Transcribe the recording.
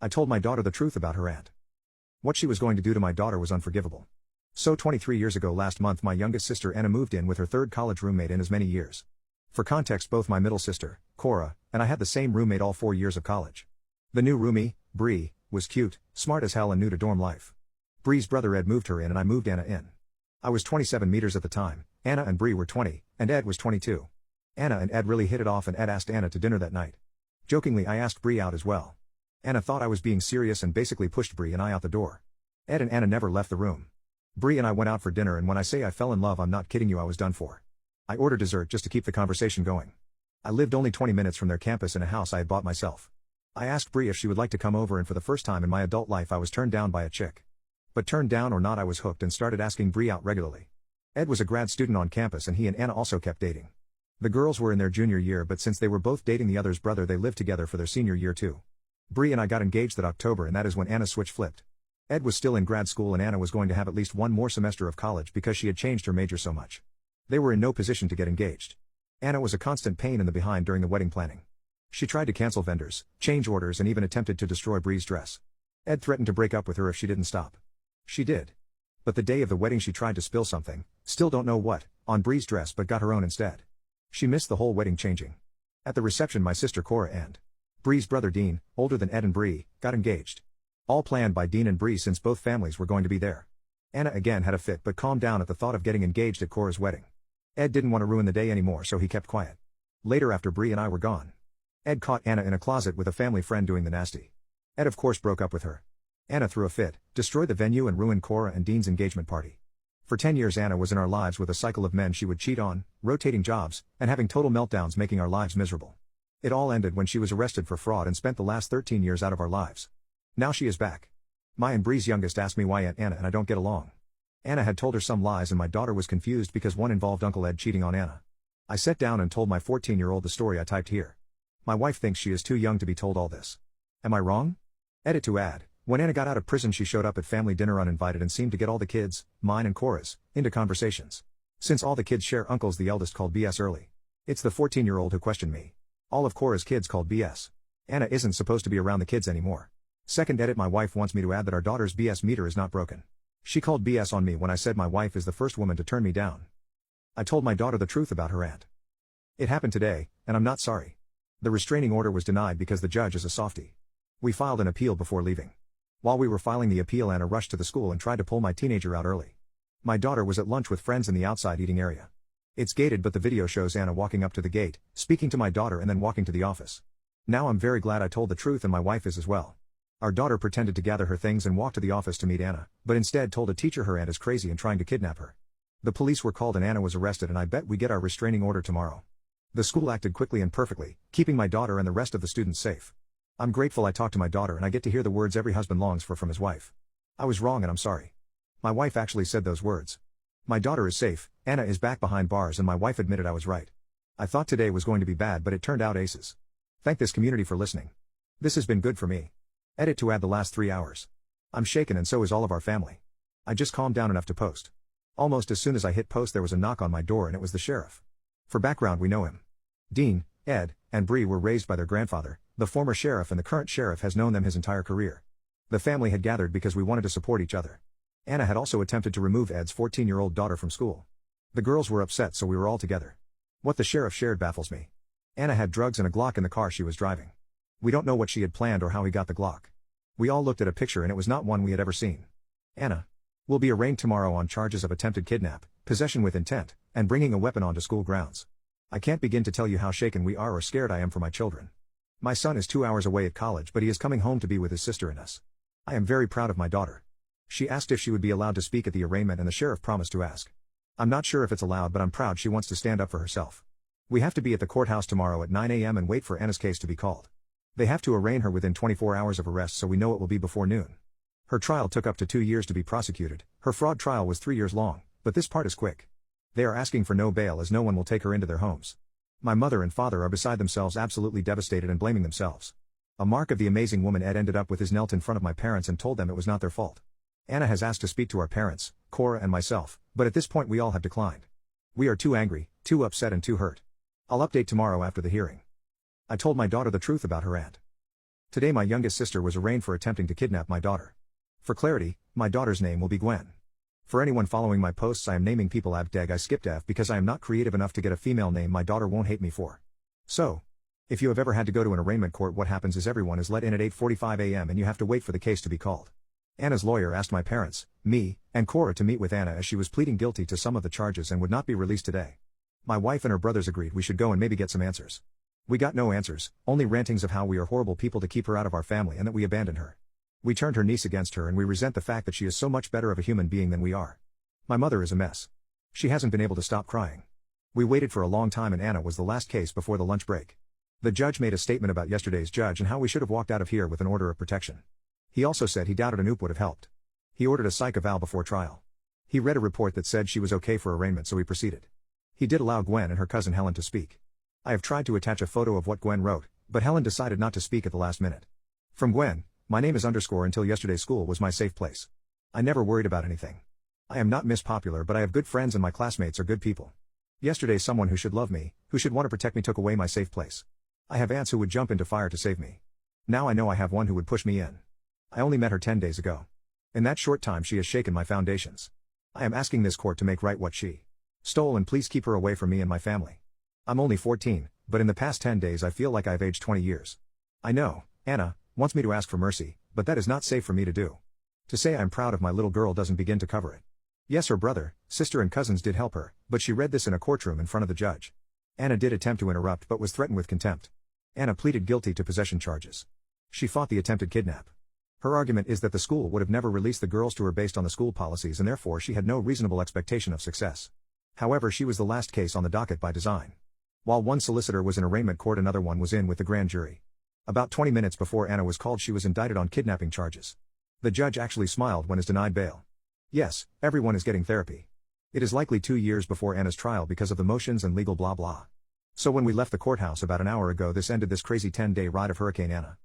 I told my daughter the truth about her aunt. What she was going to do to my daughter was unforgivable. So 23 years ago last month my youngest sister Anna moved in with her third college roommate in as many years. For context, both my middle sister, Cora, and I had the same roommate all 4 years of college. The new roomie, Bree, was cute, smart as hell and new to dorm life. Bree's brother Ed moved her in and I moved Anna in. I was 27 meters at the time, Anna and Bree were 20, and Ed was 22. Anna and Ed really hit it off and Ed asked Anna to dinner that night. Jokingly I asked Bree out as well. Anna thought I was being serious and basically pushed Bree and I out the door. Ed and Anna never left the room. Bree and I went out for dinner and when I say I fell in love I'm not kidding you, I was done for. I ordered dessert just to keep the conversation going. I lived only 20 minutes from their campus in a house I had bought myself. I asked Bree if she would like to come over and for the first time in my adult life I was turned down by a chick. But turned down or not I was hooked and started asking Bree out regularly. Ed was a grad student on campus and he and Anna also kept dating. The girls were in their junior year but since they were both dating the other's brother they lived together for their senior year too. Bree and I got engaged that October and that is when Anna's switch flipped. Ed was still in grad school and Anna was going to have at least one more semester of college because she had changed her major so much. They were in no position to get engaged. Anna was a constant pain in the behind during the wedding planning. She tried to cancel vendors, change orders and even attempted to destroy Bree's dress. Ed threatened to break up with her if she didn't stop. She did. But the day of the wedding she tried to spill something, still don't know what, on Bree's dress but got her own instead. She missed the whole wedding changing. At the reception my sister Cora and Bree's brother Dean, older than Ed and Bree, got engaged. All planned by Dean and Bree since both families were going to be there. Anna again had a fit but calmed down at the thought of getting engaged at Cora's wedding. Ed didn't want to ruin the day anymore so he kept quiet. Later after Bree and I were gone, Ed caught Anna in a closet with a family friend doing the nasty. Ed of course broke up with her. Anna threw a fit, destroyed the venue and ruined Cora and Dean's engagement party. For 10 years Anna was in our lives with a cycle of men she would cheat on, rotating jobs, and having total meltdowns making our lives miserable. It all ended when she was arrested for fraud and spent the last 13 years out of our lives. Now she is back. My and Bree's youngest asked me why Aunt Anna and I don't get along. Anna had told her some lies and my daughter was confused because one involved Uncle Ed cheating on Anna. I sat down and told my 14-year-old the story I typed here. My wife thinks she is too young to be told all this. Am I wrong? Edit to add, when Anna got out of prison she showed up at family dinner uninvited and seemed to get all the kids, mine and Cora's, into conversations. Since all the kids share uncles the eldest called BS early. It's the 14-year-old who questioned me. All of Cora's kids called BS. Anna isn't supposed to be around the kids anymore. Second edit, my wife wants me to add that our daughter's BS meter is not broken. She called BS on me when I said my wife is the first woman to turn me down. I told my daughter the truth about her aunt. It happened today, and I'm not sorry. The restraining order was denied because the judge is a softie. We filed an appeal before leaving. While we were filing the appeal Anna rushed to the school and tried to pull my teenager out early. My daughter was at lunch with friends in the outside eating area. It's gated but the video shows Anna walking up to the gate, speaking to my daughter and then walking to the office. Now I'm very glad I told the truth and my wife is as well. Our daughter pretended to gather her things and walk to the office to meet Anna, but instead told a teacher her aunt is crazy and trying to kidnap her. The police were called and Anna was arrested and I bet we get our restraining order tomorrow. The school acted quickly and perfectly, keeping my daughter and the rest of the students safe. I'm grateful I talked to my daughter and I get to hear the words every husband longs for from his wife. I was wrong and I'm sorry. My wife actually said those words. My daughter is safe, Anna is back behind bars and my wife admitted I was right. I thought today was going to be bad but it turned out aces. Thank this community for listening. This has been good for me. Edit to add the last 3 hours. I'm shaken and so is all of our family. I just calmed down enough to post. Almost as soon as I hit post there was a knock on my door and it was the sheriff. For background we know him. Dean, Ed, and Bree were raised by their grandfather, the former sheriff and the current sheriff has known them his entire career. The family had gathered because we wanted to support each other. Anna had also attempted to remove Ed's 14-year-old daughter from school. The girls were upset so we were all together. What the sheriff shared baffles me. Anna had drugs and a Glock in the car she was driving. We don't know what she had planned or how he got the Glock. We all looked at a picture and it was not one we had ever seen. Anna will be arraigned tomorrow on charges of attempted kidnap, possession with intent, and bringing a weapon onto school grounds. I can't begin to tell you how shaken we are or scared I am for my children. My son is 2 hours away at college but he is coming home to be with his sister and us. I am very proud of my daughter. She asked if she would be allowed to speak at the arraignment and the sheriff promised to ask. I'm not sure if it's allowed but I'm proud she wants to stand up for herself. We have to be at the courthouse tomorrow at 9 a.m. and wait for Anna's case to be called. They have to arraign her within 24 hours of arrest so we know it will be before noon. Her trial took up to 2 years to be prosecuted, her fraud trial was 3 years long, but this part is quick. They are asking for no bail as no one will take her into their homes. My mother and father are beside themselves, absolutely devastated and blaming themselves. A mark of the amazing woman Ed ended up with his knelt in front of my parents and told them it was not their fault. Anna has asked to speak to our parents, Cora and myself, but at this point we all have declined. We are too angry, too upset and too hurt. I'll update tomorrow after the hearing. I told my daughter the truth about her aunt. Today my youngest sister was arraigned for attempting to kidnap my daughter. For clarity, my daughter's name will be Gwen. For anyone following my posts, I am naming people Abdeg. I skipped F because I am not creative enough to get a female name my daughter won't hate me for. So, if you have ever had to go to an arraignment court, what happens is everyone is let in at 8:45 a.m. and you have to wait for the case to be called. Anna's lawyer asked my parents, me, and Cora to meet with Anna as she was pleading guilty to some of the charges and would not be released today. My wife and her brothers agreed we should go and maybe get some answers. We got no answers, only rantings of how we are horrible people to keep her out of our family and that we abandoned her. We turned her niece against her and we resent the fact that she is so much better of a human being than we are. My mother is a mess. She hasn't been able to stop crying. We waited for a long time and Anna was the last case before the lunch break. The judge made a statement about yesterday's judge and how we should have walked out of here with an order of protection. He also said he doubted an OOP would have helped. He ordered a psych eval before trial. He read a report that said she was okay for arraignment, so he proceeded. He did allow Gwen and her cousin Helen to speak. I have tried to attach a photo of what Gwen wrote, but Helen decided not to speak at the last minute. From Gwen, my name is _ until yesterday school was my safe place. I never worried about anything. I am not Miss Popular, but I have good friends and my classmates are good people. Yesterday someone who should love me, who should want to protect me, took away my safe place. I have aunts who would jump into fire to save me. Now I know I have one who would push me in. I only met her 10 days ago. In that short time she has shaken my foundations. I am asking this court to make right what she stole and please keep her away from me and my family. I'm only 14, but in the past 10 days I feel like I've aged 20 years. I know, Anna wants me to ask for mercy, but that is not safe for me to do. To say I'm proud of my little girl doesn't begin to cover it. Yes, her brother, sister and cousins did help her, but she read this in a courtroom in front of the judge. Anna did attempt to interrupt but was threatened with contempt. Anna pleaded guilty to possession charges. She fought the attempted kidnap. Her argument is that the school would have never released the girls to her based on the school policies and therefore she had no reasonable expectation of success. However, she was the last case on the docket by design. While one solicitor was in arraignment court, another one was in with the grand jury. About 20 minutes before Anna was called, she was indicted on kidnapping charges. The judge actually smiled when is denied bail. Yes, everyone is getting therapy. It is likely 2 years before Anna's trial because of the motions and legal blah blah. So when we left the courthouse about an hour ago, this ended this crazy 10-day ride of Hurricane Anna.